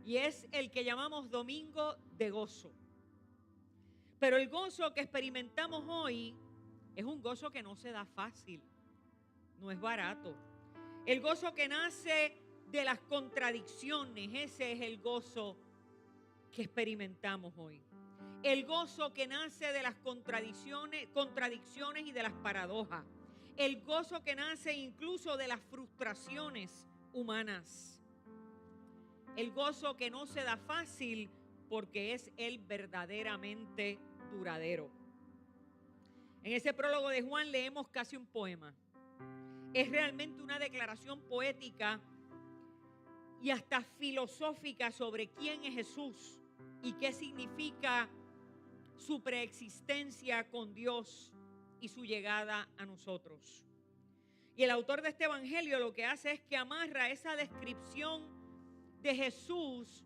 y es el que llamamos Domingo de Gozo. Pero el gozo que experimentamos hoy es un gozo que no se da fácil, no es barato. El gozo que nace de las contradicciones, ese es el gozo que experimentamos hoy. El gozo que nace de las contradicciones y de las paradojas. El gozo que nace incluso de las frustraciones humanas. El gozo que no se da fácil porque es el verdaderamente duradero. En ese prólogo de Juan leemos casi un poema. Es realmente una declaración poética y hasta filosófica sobre quién es Jesús y qué significa su preexistencia con Dios y su llegada a nosotros. Y el autor de este evangelio lo que hace es que amarra esa descripción de Jesús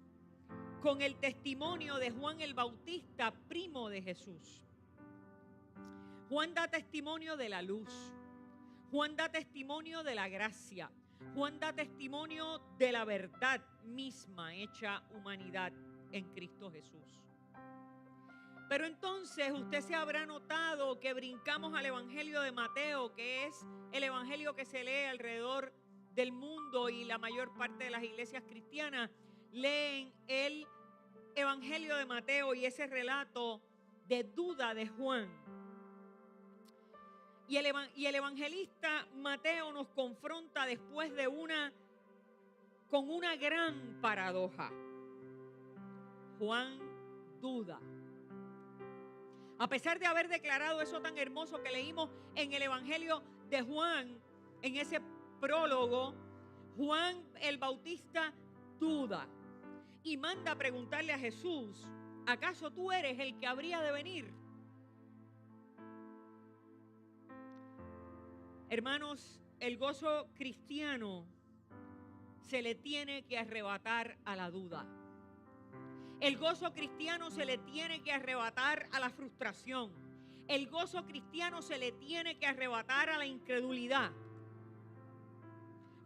con el testimonio de Juan el Bautista, primo de Jesús. Juan da testimonio de la luz. Juan da testimonio de la gracia. Juan da testimonio de la verdad misma hecha humanidad en Cristo Jesús. Pero entonces usted se habrá notado que brincamos al Evangelio de Mateo, que es el Evangelio que se lee alrededor del mundo y la mayor parte de las iglesias cristianas leen el Evangelio de Mateo y ese relato de duda de Juan. Y el evangelista Mateo nos confronta después de con una gran paradoja. Juan duda. A pesar de haber declarado eso tan hermoso que leímos en el Evangelio de Juan, en ese prólogo, Juan el Bautista duda y manda a preguntarle a Jesús, ¿acaso tú eres el que habría de venir? Hermanos, el gozo cristiano se le tiene que arrebatar a la duda. El gozo cristiano se le tiene que arrebatar a la frustración. El gozo cristiano se le tiene que arrebatar a la incredulidad.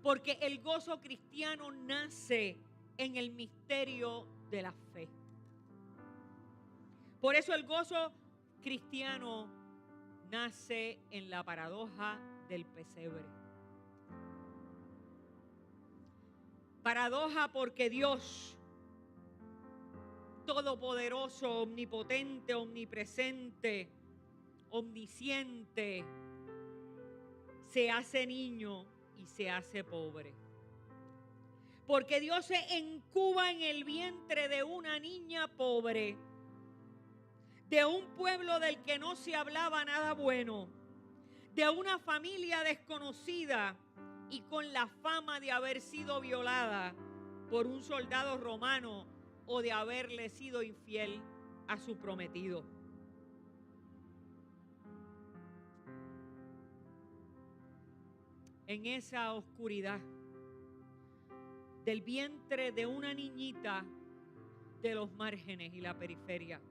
Porque el gozo cristiano nace en el misterio de la fe. Por eso el gozo cristiano nace en la paradoja del pesebre. Paradoja porque Dios, todopoderoso, omnipotente, omnipresente, omnisciente, se hace niño y se hace pobre. Porque Dios se incuba en el vientre de una niña pobre, de un pueblo del que no se hablaba nada bueno, de una familia desconocida y con la fama de haber sido violada por un soldado romano o de haberle sido infiel a su prometido. En esa oscuridad del vientre de una niñita de los márgenes y la periferia,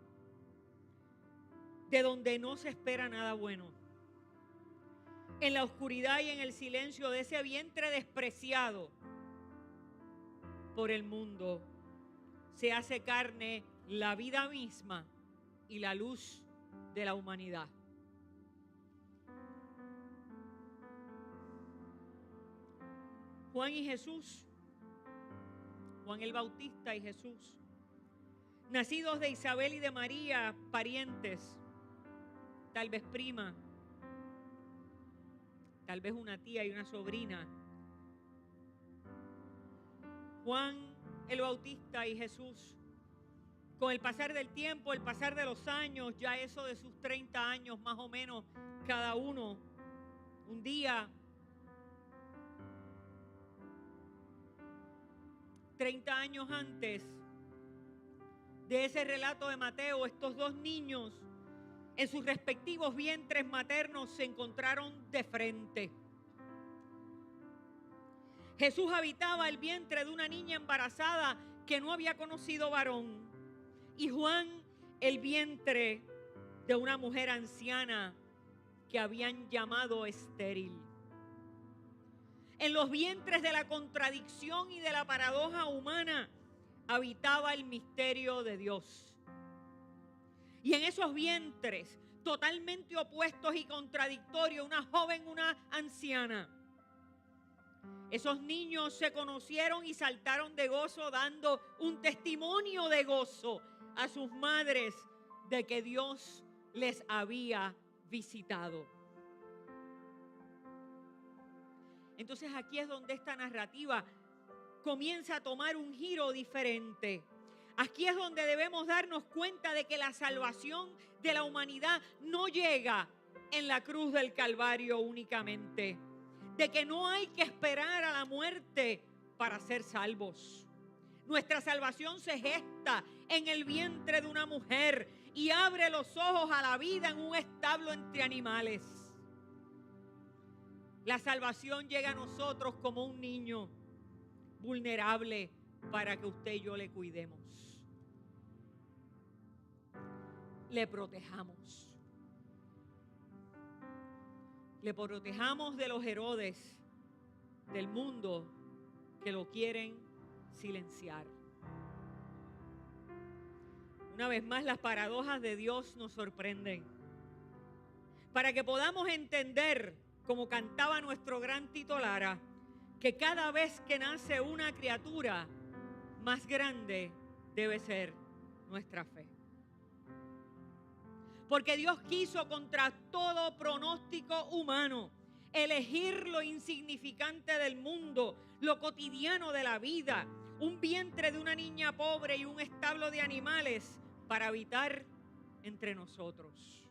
de donde no se espera nada bueno, en la oscuridad y en el silencio de ese vientre despreciado por el mundo, se hace carne la vida misma y la luz de la humanidad. Juan y Jesús, Juan el Bautista y Jesús, nacidos de Isabel y de María, parientes, tal vez prima, tal vez una tía y una sobrina. Juan el Bautista y Jesús, con el pasar del tiempo, el pasar de los años, ya eso de sus 30 años más o menos cada uno, un día, 30 años antes de ese relato de Mateo, estos dos niños en sus respectivos vientres maternos se encontraron de frente. Jesús habitaba el vientre de una niña embarazada que no había conocido varón, y Juan el vientre de una mujer anciana que habían llamado estéril. En los vientres de la contradicción y de la paradoja humana habitaba el misterio de Dios. Y en esos vientres totalmente opuestos y contradictorios, una joven, una anciana, esos niños se conocieron y saltaron de gozo, dando un testimonio de gozo a sus madres de que Dios les había visitado. Entonces aquí es donde esta narrativa comienza a tomar un giro diferente. Aquí es donde debemos darnos cuenta de que la salvación de la humanidad no llega en la cruz del Calvario únicamente, de que no hay que esperar a la muerte para ser salvos. Nuestra salvación se gesta en el vientre de una mujer y abre los ojos a la vida en un establo entre animales. La salvación llega a nosotros como un niño vulnerable para que usted y yo le cuidemos, le protejamos. Le protejamos de los Herodes del mundo que lo quieren silenciar. Una vez más, las paradojas de Dios nos sorprenden. Para que podamos entender, como cantaba nuestro gran Tito Lara, que cada vez que nace una criatura, más grande debe ser nuestra fe. Porque Dios quiso, contra todo pronóstico humano, elegir lo insignificante del mundo, lo cotidiano de la vida, un vientre de una niña pobre y un establo de animales para habitar entre nosotros.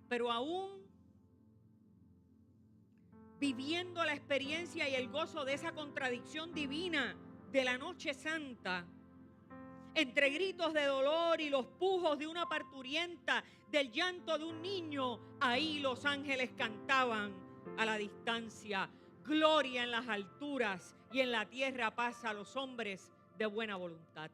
Pero aún viviendo la experiencia y el gozo de esa contradicción divina de la noche santa, entre gritos de dolor y los pujos de una parturienta, del llanto de un niño, ahí los ángeles cantaban a la distancia: gloria en las alturas y en la tierra paz a los hombres de buena voluntad.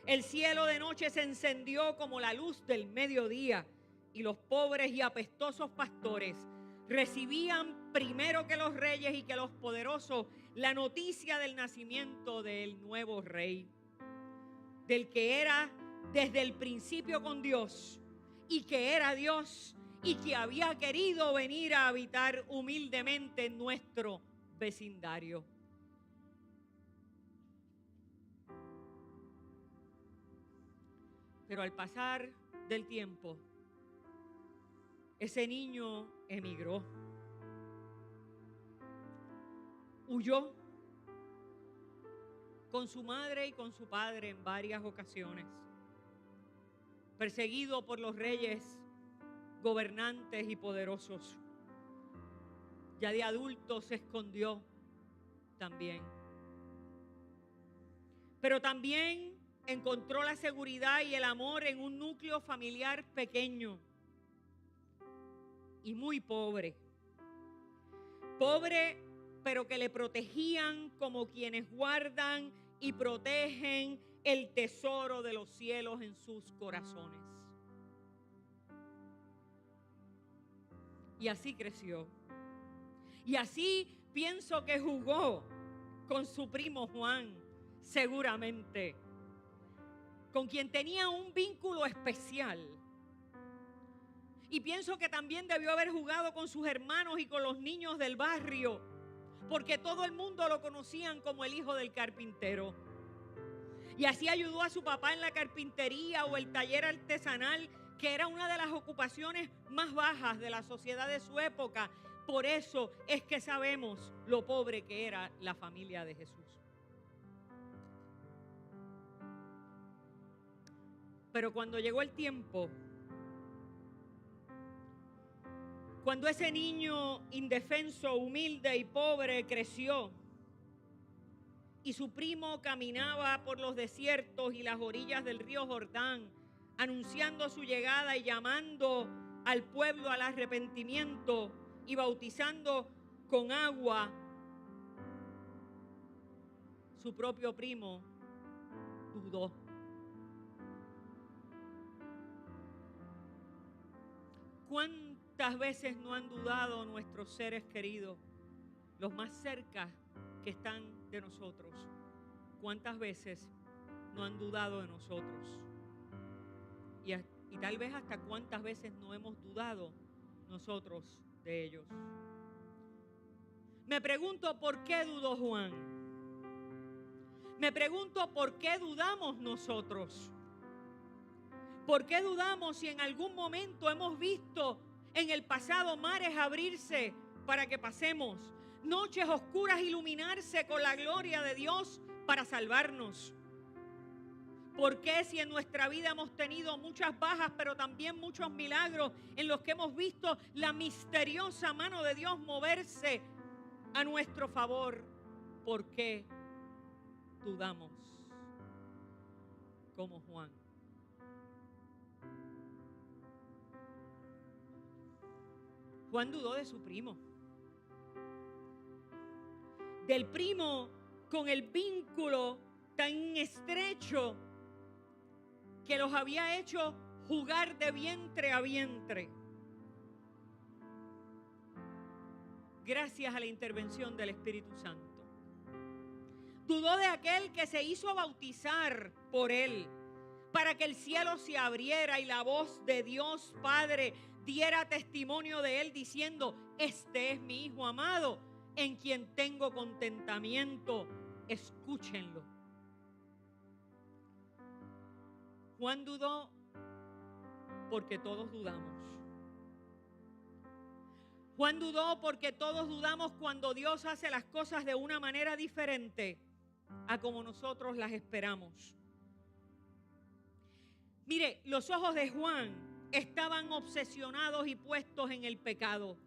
El cielo de noche se encendió como la luz del mediodía y los pobres y apestosos pastores recibían primero que los reyes y que los poderosos la noticia del nacimiento del nuevo rey, del que era desde el principio con Dios y que era Dios y que había querido venir a habitar humildemente en nuestro vecindario. Pero al pasar del tiempo, ese niño emigró, huyó con su madre y con su padre en varias ocasiones, perseguido por los reyes, gobernantes y poderosos. Ya de adulto se escondió también. Pero también encontró la seguridad y el amor en un núcleo familiar pequeño y muy pobre. Pobre, pero que le protegían como quienes guardan y protegen el tesoro de los cielos en sus corazones. Y así creció. Y así pienso que jugó con su primo Juan, seguramente, con quien tenía un vínculo especial. Y pienso que también debió haber jugado con sus hermanos y con los niños del barrio, porque todo el mundo lo conocían como el hijo del carpintero. Y así ayudó a su papá en la carpintería o el taller artesanal, que era una de las ocupaciones más bajas de la sociedad de su época. Por eso es que sabemos lo pobre que era la familia de Jesús. Pero cuando llegó el tiempo, cuando ese niño indefenso, humilde y pobre creció y su primo caminaba por los desiertos y las orillas del río Jordán, anunciando su llegada y llamando al pueblo al arrepentimiento y bautizando con agua, su propio primo dudó. ¿Cuántas veces no han dudado nuestros seres queridos los más cerca que están de nosotros, ¿cuántas veces no han dudado de nosotros? Y tal vez hasta cuántas veces no hemos dudado nosotros de ellos. Me pregunto por qué dudó Juan. Me pregunto por qué dudamos nosotros. ¿Por qué dudamos si en algún momento hemos visto en el pasado mares abrirse para que pasemos? Noches oscuras iluminarse con la gloria de Dios para salvarnos. ¿Por qué si en nuestra vida hemos tenido muchas bajas, pero también muchos milagros en los que hemos visto la misteriosa mano de Dios moverse a nuestro favor? ¿Por qué dudamos como Juan? Juan dudó de su primo. Del primo con el vínculo tan estrecho que los había hecho jugar de vientre a vientre. Gracias a la intervención del Espíritu Santo. Dudó de aquel que se hizo bautizar por él, para que el cielo se abriera y la voz de Dios Padre diera testimonio de él diciendo: este es mi Hijo amado, en quien tengo contentamiento, escúchenlo. Juan dudó porque todos dudamos. Juan dudó porque todos dudamos cuando Dios hace las cosas de una manera diferente a como nosotros las esperamos. Mire, los ojos de Juan estaban obsesionados y puestos en el pecado.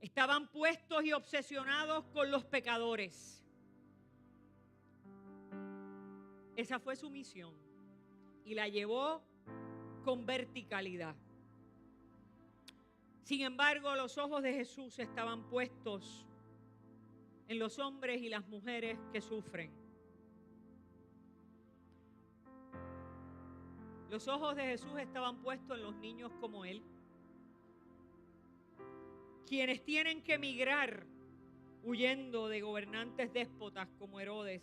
Estaban puestos y obsesionados con los pecadores. Esa fue su misión y la llevó con verticalidad. Sin embargo, los ojos de Jesús estaban puestos en los hombres y las mujeres que sufren. Los ojos de Jesús estaban puestos en los niños como él, quienes tienen que emigrar huyendo de gobernantes déspotas como Herodes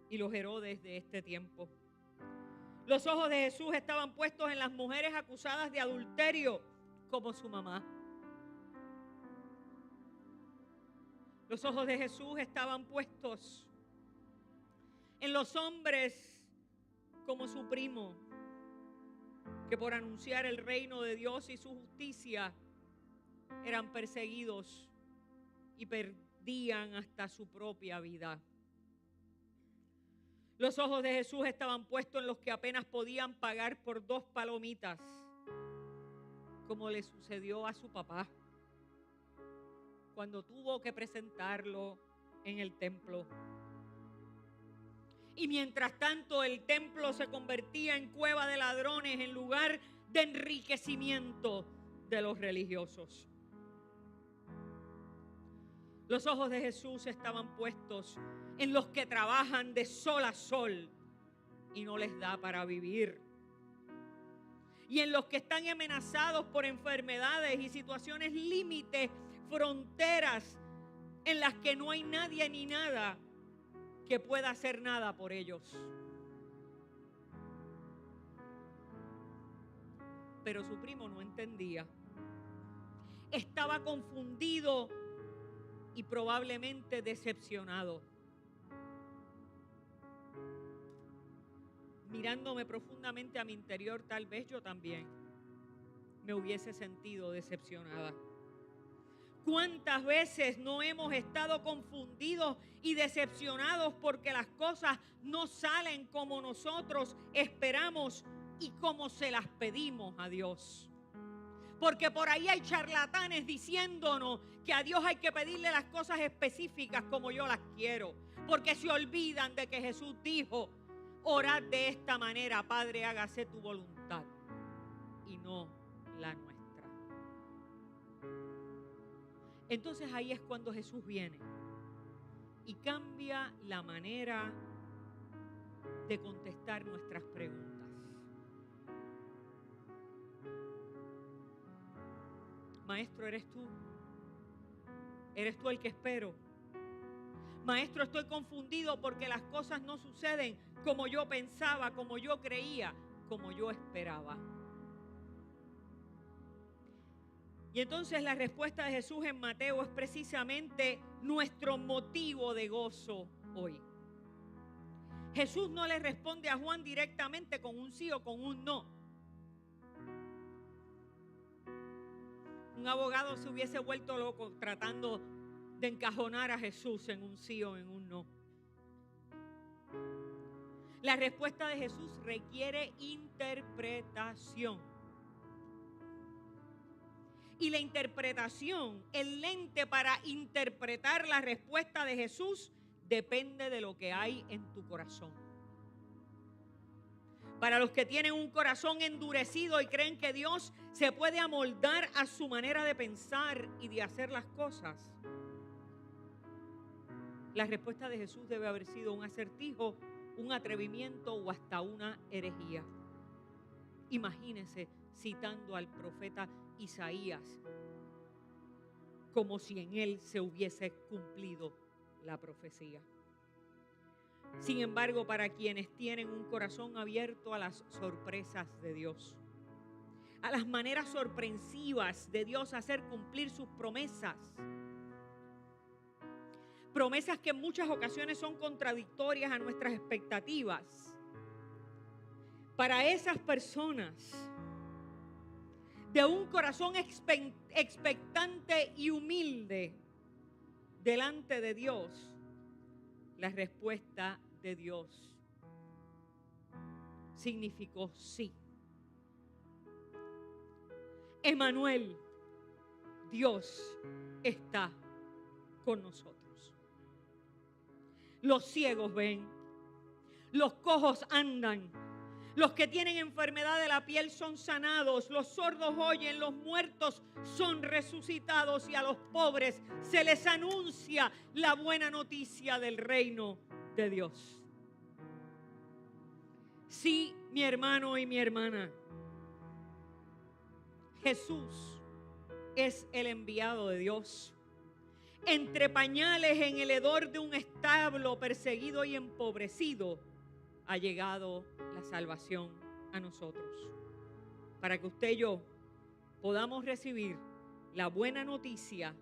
y los Herodes de este tiempo. Los ojos de Jesús estaban puestos en las mujeres acusadas de adulterio como su mamá. Los ojos de Jesús estaban puestos en los hombres como su primo, que por anunciar el reino de Dios y su justicia eran perseguidos y perdían hasta su propia vida. Los ojos de Jesús estaban puestos en los que apenas podían pagar por 2 palomitas, como le sucedió a su papá cuando tuvo que presentarlo en el templo. Y mientras tanto el templo se convertía en cueva de ladrones, en lugar de enriquecimiento de los religiosos. Los ojos de Jesús estaban puestos en los que trabajan de sol a sol y no les da para vivir. Y en los que están amenazados por enfermedades y situaciones límites, fronteras en las que no hay nadie ni nada que pueda hacer nada por ellos. Pero su primo no entendía. Estaba confundido y probablemente decepcionado. Mirándome profundamente a mi interior, tal vez yo también me hubiese sentido decepcionada. ¿Cuántas veces no hemos estado confundidos y decepcionados porque las cosas no salen como nosotros esperamos y como se las pedimos a Dios? Porque por ahí hay charlatanes diciéndonos que a Dios hay que pedirle las cosas específicas como yo las quiero. Porque se olvidan de que Jesús dijo: orad de esta manera, Padre, hágase tu voluntad y no la nuestra. Entonces ahí es cuando Jesús viene y cambia la manera de contestar nuestras preguntas. Maestro, eres tú. Eres tú el que espero. Maestro, estoy confundido porque las cosas no suceden como yo pensaba, como yo creía, como yo esperaba. Y entonces la respuesta de Jesús en Mateo es precisamente nuestro motivo de gozo hoy. Jesús no le responde a Juan directamente con un sí o con un no. Un abogado se hubiese vuelto loco tratando de encajonar a Jesús en un sí o en un no. La respuesta de Jesús requiere interpretación. Y la interpretación, el lente para interpretar la respuesta de Jesús, depende de lo que hay en tu corazón. Para los que tienen un corazón endurecido y creen que Dios se puede amoldar a su manera de pensar y de hacer las cosas, la respuesta de Jesús debe haber sido un acertijo, un atrevimiento o hasta una herejía. Imagínense citando al profeta Isaías como si en él se hubiese cumplido la profecía. Sin embargo, para quienes tienen un corazón abierto a las sorpresas de Dios, a las maneras sorpresivas de Dios hacer cumplir sus promesas, promesas que en muchas ocasiones son contradictorias a nuestras expectativas, para esas personas de un corazón expectante y humilde delante de Dios, la respuesta de Dios significó sí. Emmanuel, Dios está con nosotros. Los ciegos ven, los cojos andan, los que tienen enfermedad de la piel son sanados, los sordos oyen, los muertos son resucitados y a los pobres se les anuncia la buena noticia del reino de Dios. Sí, mi hermano y mi hermana, Jesús es el enviado de Dios. Entre pañales en el hedor de un establo perseguido y empobrecido, ha llegado la salvación a nosotros, para que usted y yo podamos recibir la buena noticia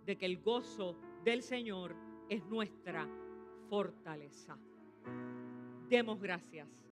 de que el gozo del Señor es nuestra fortaleza. Demos gracias